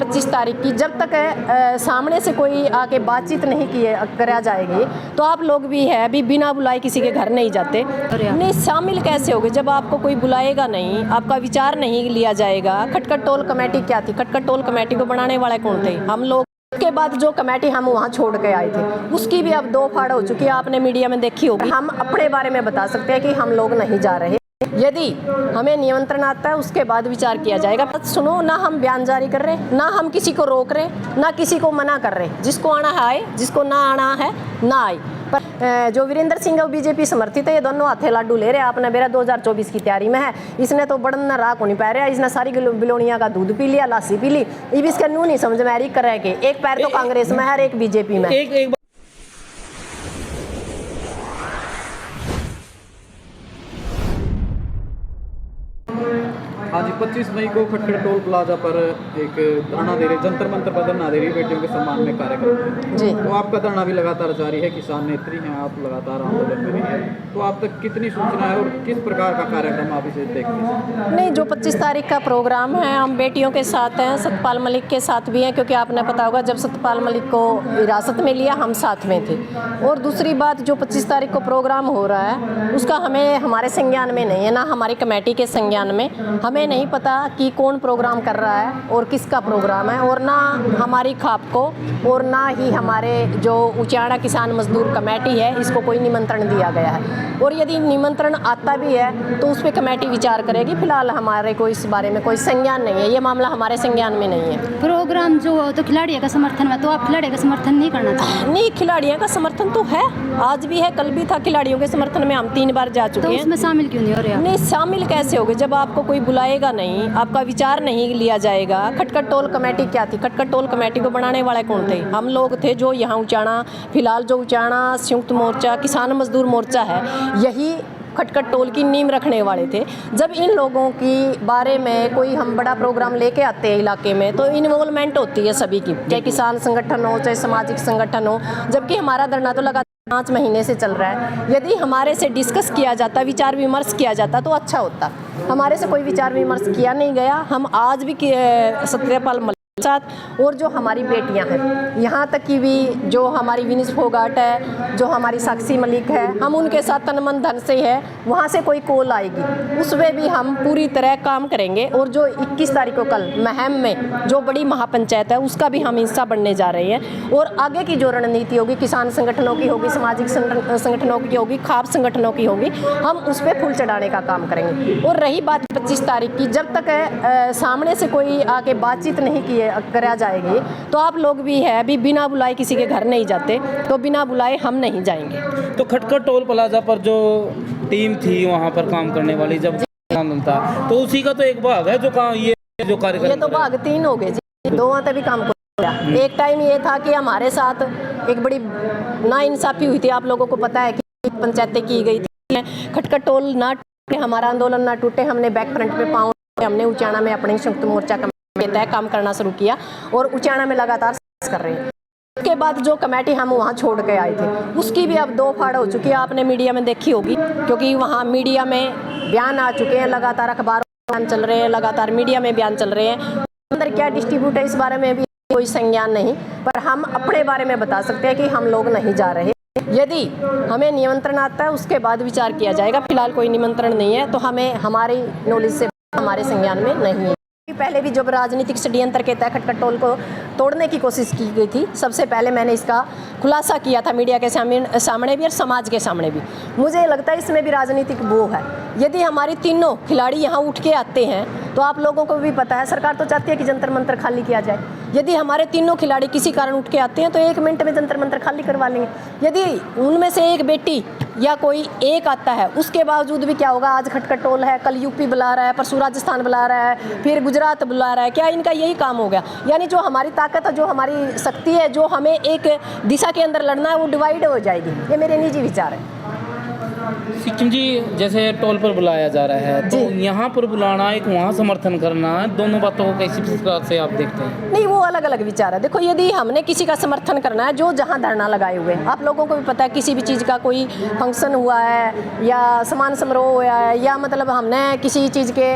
25 तारीख की, जब तक सामने से कोई आके बातचीत नहीं करा जाएगी तो आप लोग भी है अभी बिना बुलाए किसी के घर नहीं जाते। नहीं शामिल कैसे होगे जब आपको कोई बुलाएगा नहीं, आपका विचार नहीं लिया जाएगा। खटखट टोल कमेटी क्या थी? खटखट टोल कमेटी को बनाने वाले कौन थे? हम लोग। उसके बाद जो कमेटी हम वहाँ छोड़ के आए थे उसकी भी अब 2 फाड़ हो चुकी है, आपने मीडिया में देखी होगी। हम अपने बारे में बता सकते हैं कि हम लोग नहीं जा रहे। यदि हमें निमंत्रण आता है उसके बाद विचार किया जाएगा। सुनो, ना हम बयान जारी कर रहे, ना हम किसी को रोक रहे, ना किसी को मना कर रहे। जिसको आना है आए, जिसको ना आना है ना आए। पर जो वीरेंद्र सिंह और बीजेपी समर्थित है, ये दोनों हाथे लाडू ले रहे हैं। आपने मेरा 2024 की तैयारी में है, इसने तो बड़न राख नहीं पा रहा, इसने सारी बिलोनिया का दूध पी लिया, लासी पी ली। अब इसका नू नहीं समझ में आ रही कर रहे के एक पैर तो कांग्रेस में है और एक बीजेपी में। हाँ जी, 25 मई को खटखट टोल प्लाजा पर एक धरना दे रही, जंतर मंतर पर धरना दे रही बेटियों के सम्मान में कार्यक्रम जी। तो आपका धरना भी लगातार जारी है, किसान नेत्री हैं आप, लगातार आंदोलन में रही है, तो आप तक कितनी सूचना है और किस प्रकार का कार्यक्रम आप इसे देखते हैं? नहीं, जो 25 तारीख का प्रोग्राम है हम बेटियों के साथ हैं, सतपाल मलिक के साथ भी हैं, क्योंकि आपने पता होगा जब सतपाल मलिक को हिरासत में लिया हम साथ में थे। और दूसरी बात, जो 25 तारीख को प्रोग्राम हो रहा है उसका हमें हमारे संज्ञान में नहीं है, ना हमारी कमेटी के संज्ञान में। हमें नहीं पता कि कौन प्रोग्राम कर रहा है और किसका प्रोग्राम है, और ना हमारी खाप को और ना ही हमारे जो उचाड़ा किसान मजदूर कमेटी है इसको कोई निमंत्रण दिया गया है। और यदि निमंत्रण आता भी है तो उस पर कमेटी विचार करेगी। फिलहाल हमारे को इस बारे में कोई संज्ञान नहीं है, ये मामला हमारे संज्ञान में नहीं है। प्रोग्राम जो तो खिलाड़ियों का समर्थन में, तो आप खिलाड़ियों का समर्थन नहीं करना चाहते? नहीं, खिलाड़ियों का समर्थन तो है, आज भी है, कल भी था। खिलाड़ियों के समर्थन में हम 3 बार जा चुके हैं। तो उसमें शामिल क्यों नहीं हो रहे? नहीं शामिल कैसे होगे जब आपको कोई बुलाएगा नहीं, आपका विचार नहीं लिया जाएगा। खटखट टोल कमेटी क्या थी? खटखट टोल कमेटी को बनाने वाले कौन थे? हम लोग थे जो यहाँ उचाड़ा, फिलहाल जो उचाड़ा संयुक्त मोर्चा किसान मजदूर मोर्चा है, यही खटखट टोल की नींव रखने वाले थे। जब इन लोगों की बारे में कोई हम बड़ा प्रोग्राम लेके आते हैं इलाके में तो इन्वॉल्वमेंट होती है सभी की, चाहे किसान संगठन हो चाहे सामाजिक संगठन हो। जबकि हमारा धरना तो लगातार 5 महीने से चल रहा है। यदि हमारे से डिस्कस किया जाता, विचार विमर्श किया जाता तो अच्छा होता। हमारे से कोई विचार विमर्श किया नहीं गया। हम आज भी सत्यपाल साथ और जो हमारी बेटियां हैं, यहाँ तक कि भी जो हमारी विनिस फोगाट है, जो हमारी साक्षी मलिक है, हम उनके साथ तन मन धन से है। वहाँ से कोई कॉल आएगी उसमें भी हम पूरी तरह काम करेंगे। और जो 21 तारीख को कल महम में जो बड़ी महापंचायत है उसका भी हम हिस्सा बनने जा रहे हैं। और आगे की जो रणनीति होगी किसान संगठनों की होगी, सामाजिक संगठनों की होगी, खाप संगठनों की होगी, हम उस पर फूल चढ़ाने का काम करेंगे। और रही बात 25 तारीख की, जब तक सामने से कोई आके बातचीत नहीं करा जाएगी तो आप लोग भी है अभी बिना बुलाए किसी के घर नहीं जाते, तो बिना बुलाए हम नहीं जाएंगे। तो खटखट टोल प्लाजा पर जो टीम थी वहाँ पर काम करने वाली, जब था तो उसी का तो एक भाग है जो ये जो कार्यक्रम, ये तो भाग 3 हो गए जी, 2 तभी काम किया। एक टाइम ये था कि हमारे साथ एक बड़ी नाइंसाफी हुई थी, आप लोगों को पता है कि पंचायतें की गई थी। खटखट टोल ना टूटे, हमारा आंदोलन ना टूटे, हमने बैक फ्रंट पे पाँव, हमने उचाड़ा में अपने संयुक्त मोर्चा के तहत काम करना शुरू किया और उचाड़ा में लगातार कर रहे हैं। उसके बाद जो कमेटी हम वहाँ छोड़ के आए थे उसकी भी अब 2 फाड़ हो चुकी है, आपने मीडिया में देखी होगी, क्योंकि वहाँ मीडिया में बयान आ चुके हैं, लगातार अखबारों में बयान चल रहे हैं, लगातार मीडिया में बयान चल रहे हैं। अंदर क्या डिस्ट्रीब्यूट है इस बारे में भी कोई संज्ञान नहीं, पर हम अपने बारे में बता सकते हैं कि हम लोग नहीं जा रहे। यदि हमें निमंत्रण आता है उसके बाद विचार किया जाएगा। फिलहाल कोई निमंत्रण नहीं है तो हमें हमारी नॉलेज से हमारे संज्ञान में नहीं है। पहले भी जब राजनीतिक षड्यंत्र के तहत खटखट टोल को तोड़ने की कोशिश की गई थी, सबसे पहले मैंने इसका खुलासा किया था मीडिया के सामने भी और समाज के सामने भी। मुझे लगता है इसमें भी राजनीतिक वो है। यदि हमारी तीनों खिलाड़ी यहाँ उठ के आते हैं तो आप लोगों को भी पता है सरकार तो चाहती है कि जंतर मंतर खाली किया जाए। यदि हमारे तीनों खिलाड़ी किसी कारण उठ के आते हैं तो 1 मिनट में जंतर मंतर खाली करवा लेंगे। यदि उनमें से एक बेटी या कोई एक आता है उसके बावजूद भी क्या होगा, आज खटखट टोल है, कल यूपी बुला रहा है, परसों राजस्थान बुला रहा है, फिर गुजरात बुला रहा है, क्या इनका यही काम हो गया? यानी जो हमारी ताकत है, जो हमारी शक्ति है, जो हमें एक दिशा के अंदर लड़ना है वो डिवाइड हो जाएगी। ये मेरे निजी विचार है। सिक्किम जी जैसे टोल पर बुलाया जा रहा है तो यहाँ पर बुलाना एक वहाँ समर्थन करना दोनों बातों को कैसी प्रकार से आप देखते हैं? नहीं, वो अलग अलग विचार है। देखो, यदि हमने किसी का समर्थन करना है, जो जहाँ धरना लगाए हुए हैं, आप लोगों को भी पता है किसी भी चीज़ का कोई फंक्शन हुआ है या समान समारोह हुआ है या मतलब हमने किसी चीज़ के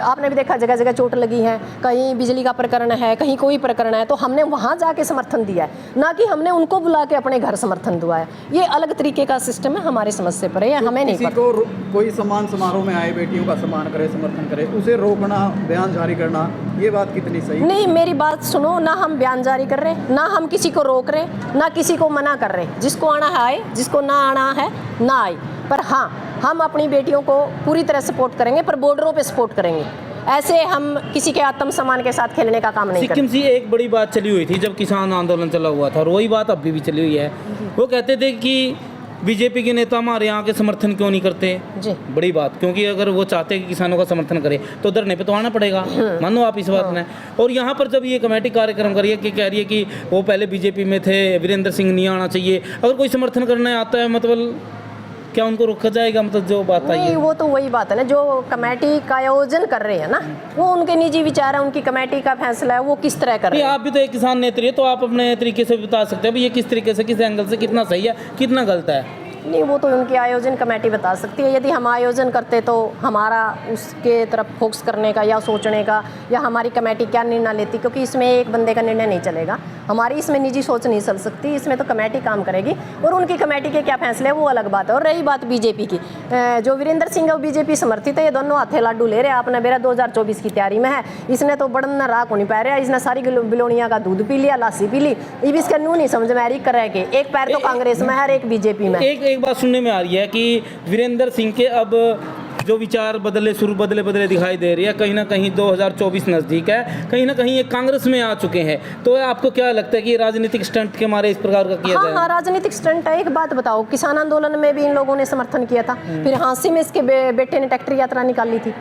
आपने भी देखा जगह जगह चोट लगी है, कहीं बिजली का प्रकरण है, कहीं कोई प्रकरण है, तो हमने वहाँ जाके समर्थन दिया है, ना कि हमने उनको बुला के अपने घर समर्थन दिया है। ये अलग तरीके का सिस्टम है, हमारे समझ से परे है, हमें नहीं किसी को कोई सम्मान समारोह में आए बेटियों का सम्मान करे, समर्थन करे, उसे रोकना, बयान जारी करना, ये बात कितनी सही? नहीं, मेरी बात सुनो, ना हम बयान जारी कर रहे, ना हम किसी को रोक रहे, ना किसी को मना कर रहे। जिसको आना है आए, जिसको ना आना है ना आए। पर हाँ, हम अपनी बेटियों को पूरी तरह सपोर्ट करेंगे, पर बॉर्डरों पे सपोर्ट करेंगे। ऐसे हम किसी के आत्मसम्मान के साथ खेलने का काम नहीं सिक्किम करते। से एक बड़ी बात चली हुई थी जब किसान आंदोलन चला हुआ था और वही बात अभी भी चली हुई है। वो कहते थे कि बीजेपी के नेता हमारे यहाँ के समर्थन क्यों नहीं करते जी। बड़ी बात, क्योंकि अगर वो चाहते कि किसानों का समर्थन करे तो धरने पे तो आना पड़ेगा। मानो आप इस बात में। और यहाँ पर जब ये कमेटी कार्यक्रम करिए कि कह रही है कि वो पहले बीजेपी में थे, वीरेंद्र सिंह नहीं आना चाहिए, अगर कोई समर्थन करने आता है मतलब क्या उनको रोका जाएगा? मतलब जो बात आई नहीं, है वो तो वही बात है ना, जो कमेटी का आयोजन कर रहे हैं ना, वो उनके निजी विचार है, उनकी कमेटी का फैसला है, वो किस तरह कर रहे नहीं, हैं। आप भी तो एक किसान नेत्री है तो आप अपने तरीके से बता सकते हैं ये किस तरीके से, किस एंगल से कितना सही है कितना गलत है। नहीं, वो तो उनकी आयोजन कमेटी बता सकती है। यदि हम आयोजन करते तो हमारा उसके तरफ फोकस करने का या सोचने का या हमारी कमेटी क्या निर्णय लेती, क्योंकि इसमें एक बंदे का निर्णय नहीं चलेगा, हमारी इसमें निजी सोच नहीं चल सकती, इसमें तो कमेटी काम करेगी और उनकी कमेटी के क्या फैसले है वो अलग बात है। और रही बात बीजेपी की, जो वीरेंद्र सिंह है वो बीजेपी समर्थित है, ये दोनों हाथे लाडू ले रहे हैं। आपने मेरा 2024 की तैयारी में है, इसने तो बड़न राख होनी पा रहा है, इसने सारी बिलोनिया का दूध पी लिया, लासी पी ली, अब इसका नू नहीं समझ में आ रही कर रहे के एक पैर तो कांग्रेस में है और एक बीजेपी में। एक बात सुनने में आ रही है कि वीरेंद्र सिंह के अब जो विचार बदले दिखाई दे रही है, कहीं ना कहीं 2024 नज़दीक है, कहीं ना कहीं ये कांग्रेस में आ चुके हैं। तो आपको क्या लगता है कि राजनीतिक स्टंट के मारे इस प्रकार का किया जाए? हाँ, राजनीतिक स्टंट है। एक बात बताओ, किसान आंदोलन में भी इन लोगों ने समर्थन किया था, फिर हाँसी में इसके बेटे ने ट्रैक्टर यात्रा निकाली थी,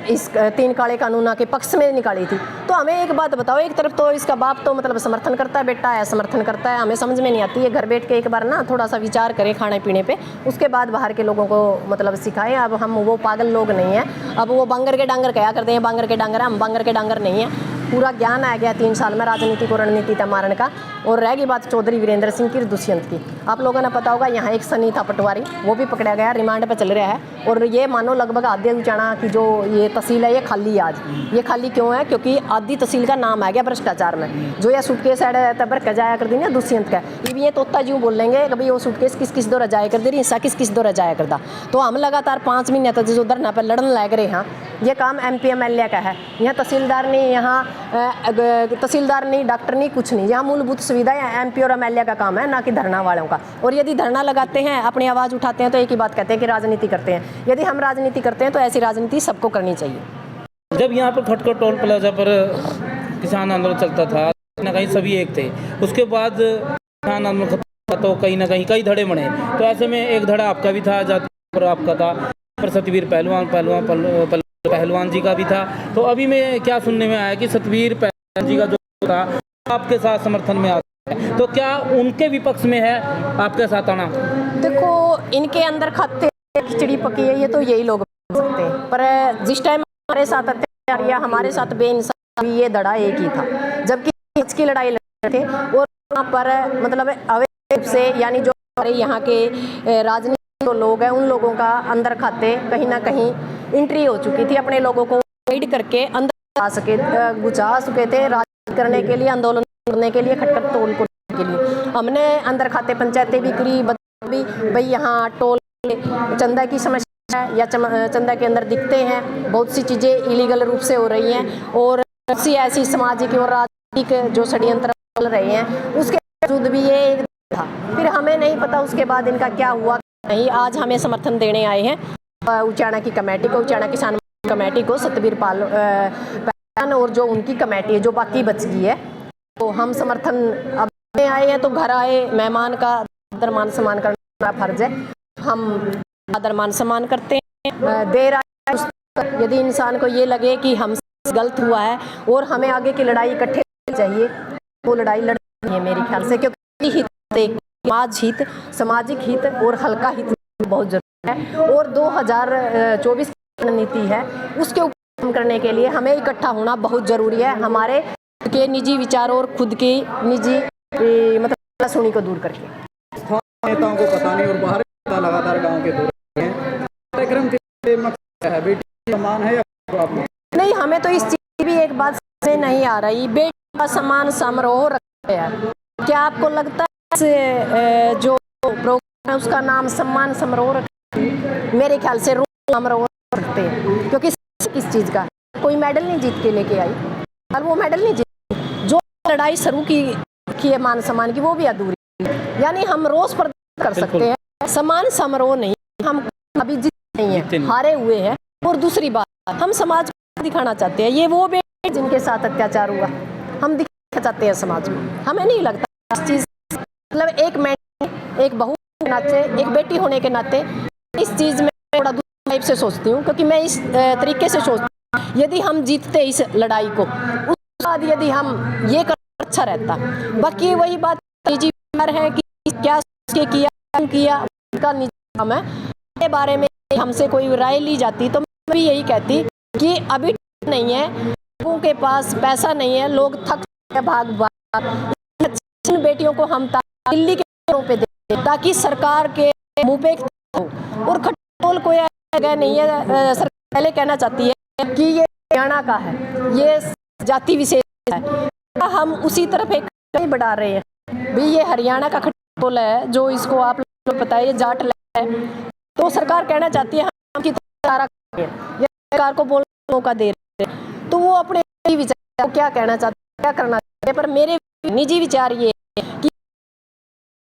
इस 3 काले कानून के पक्ष में निकाली थी। तो हमें एक बात बताओ, एक तरफ तो इसका बाप तो मतलब समर्थन करता है, बेटा है समर्थन करता है, हमें समझ में नहीं आती है। घर बैठ के एक बार ना थोड़ा सा विचार करें खाने पीने पे, उसके बाद बाहर के लोगों को मतलब सिखाएं। अब हम वो पागल लोग नहीं है, अब वो बांगर के डांगर कहा करते हैं, बांगर के डांगर, हम बांगर के डांगर नहीं है। पूरा ज्ञान आ गया 3 साल में राजनीतिक और रणनीति का मारने का। और रह गई बात चौधरी वीरेंद्र सिंह की, दुष्यंत की, आप लोगों ने पता होगा यहाँ एक सनी था पटवारी, वो भी पकड़ा गया, रिमांड पे चल रहा है। और ये मानो लगभग आधे उचाना की जो ये तहसील है ये खाली है आज। ये खाली क्यों है? क्योंकि आधी तहसील का नाम आ गया भ्रष्टाचार में। जो ये सूटकेस भर के जाया कर दी ना दुष्यंत का, ये तोता जी बोलेंगे कि भाई वो सूटकेस किस किस दो रजाया कर दे रही, हिस्सा किस किस दो रजाया कर दा। तो हम लगातार 5 महीने तक जो धरना पर लड़न लग रहे हैं, ये काम MP MLA का है। यहाँ तहसीलदार नहीं, यहाँ तहसीलदार नहीं, डॉक्टर नहीं, कुछ नहीं। यहाँ मूलभूत सुविधा MP और MLA का काम है, ना कि धरना वालों का। और यदि धरना लगाते हैं, अपनी आवाज़ उठाते हैं, तो एक ही बात कहते हैं कि राजनीति करते हैं। यदि हम राजनीति करते हैं तो ऐसी राजनीति सबको करनी चाहिए। जब यहाँ पर खटखट टोल प्लाजा पर किसान आंदोलन चलता था, कहीं ना कहीं सभी एक थे, उसके बाद किसान आंदोलन खत्म तो कहीं ना कहीं कई धड़े बने। तो ऐसे में एक धड़ा आपका भी था, जाति पर आपका था, पर सतवीर पहलवान जी का भी था। तो अभी में क्या सुनने में आया कि सतवीर पहलवान जी का जो था आपके साथ समर्थन में आता है, तो क्या उनके विपक्ष में है आपके साथ आना? देखो, इनके अंदर खाते खिचड़ी पकी है, ये तो यही लोग बोल सकते हैं। पर जिस टाइम हमारे साथ अत्याचार या हमारे साथ बेइंसाफी, ये धड़ा एक ही था, जबकि इसकी लड़ाई लड़ थे। और वहाँ पर मतलब अवैध रूप से, यानी जो हमारे यहाँ के राजनीतिक जो लोग हैं, उन लोगों का अंदर खाते कहीं ना कहीं एंट्री हो चुकी थी। अपने लोगों को गाइड करके अंदर घुसा सके थे, राजनीति करने के लिए, आंदोलन करने के लिए, खटखट टोल को के लिए। हमने अंदर खाते पंचायतें भी करी, भी भाई यहाँ टोल चंदा की समस्या है या चंदा के अंदर दिखते हैं, बहुत सी चीज़ें इलीगल रूप से हो रही हैं और ऐसी सामाजिक और राजनीतिक जो षड्यंत्र चल रहे हैं, उसके बावजूद भी ये एक था। फिर हमें नहीं पता उसके बाद इनका क्या हुआ नहीं। आज हमें समर्थन देने आए हैं उचाना की कमेटी को, उचाना किसान कमेटी को, सतवीर पहलवान और जो उनकी कमेटी है जो बाकी बच गई है। तो हम समर्थन अब आए हैं, तो घर आए मेहमान का आदर मान सम्मान करना फर्ज है। हम आदर मान सम्मान करते हैं। देर आए, यदि इंसान को ये लगे कि हमसे गलत हुआ है और हमें आगे की लड़ाई इकट्ठे चाहिए, वो लड़ाई लड़नी है मेरे ख्याल से, क्योंकि हित, समाज हित, सामाजिक हित और हल्का हित बहुत जरूरी है और 2024 की रणनीति है, उसके ऊपर काम करने के लिए हमें इकट्ठा होना बहुत ज़रूरी है, हमारे खुद के निजी विचारों और खुद की निजी मतलब सुनी को दूर करके। स्थानीय नेताओं को पता नहीं और बाहर नेता लगातार गाँव के दौरे हैं, कार्यक्रम के मकसद है बेटी सम्मान है या आप नहीं, हमें तो इस चीज़ की भी एक बात से नहीं आ रही, बेटी का सम्मान समारोह रखते हैं। क्या आपको लगता है जो प्रोग्राम है उसका नाम सम्मान समारोह रखते हैं? मेरे ख्याल से समारोह रखते हैं, क्योंकि किस चीज़ का कोई मेडल नहीं जीत के लेके आई और वो मेडल नहीं जीत, जो लड़ाई शुरू की है मान सम्मान की वो भी अधूरी है। यानी हम रोज प्रदर्शन कर सकते हैं, सम्मान समारोह नहीं, हम अभी जीत नहीं है, हारे हुए हैं। और दूसरी बात, हम समाज को दिखाना चाहते हैं, ये वो बेटे जिनके साथ अत्याचार हुआ हम दिखाना चाहते हैं समाज में। हमें नहीं लगता इस चीज़ मतलब एक मैं एक बहू के नाते, एक बेटी होने के नाते इस चीज़ में थोड़ा दूसरी टाइप से सोचती हूँ, क्योंकि मैं इस तरीके से सोचती हूँ यदि हम जीतते इस लड़ाई को, उसके बाद यदि हम ये कर अच्छा रहता। बाकी वही बात निजी विचार है कि क्या किया उनका निजी काम है, इसके बारे में हमसे कोई राय ली जाती तो मैं भी यही कहती कि अभी नहीं है, लोगों के पास पैसा नहीं है, लोग थक भाग इन बेटियों को हम दिल्ली के रोड पे दें ताकि सरकार के मुंह पे हो। और खटोल कोई जगह नहीं है, सरकार पहले कहना चाहती है कि ये हरियाणा का है, ये जाति विशेष है, हम उसी तरफ एक कहीं बढ़ा रहे हैं भी ये हरियाणा का खटोल है जो इसको आप लोग पता है ये जाट है, तो सरकार कहना चाहती है हम की सरकार को बोलने का मौका दे रहे हैं, तो वो अपने विचार क्या कहना चाहते हैं, क्या करना चाहते हैं। पर मेरे निजी विचार ये है कि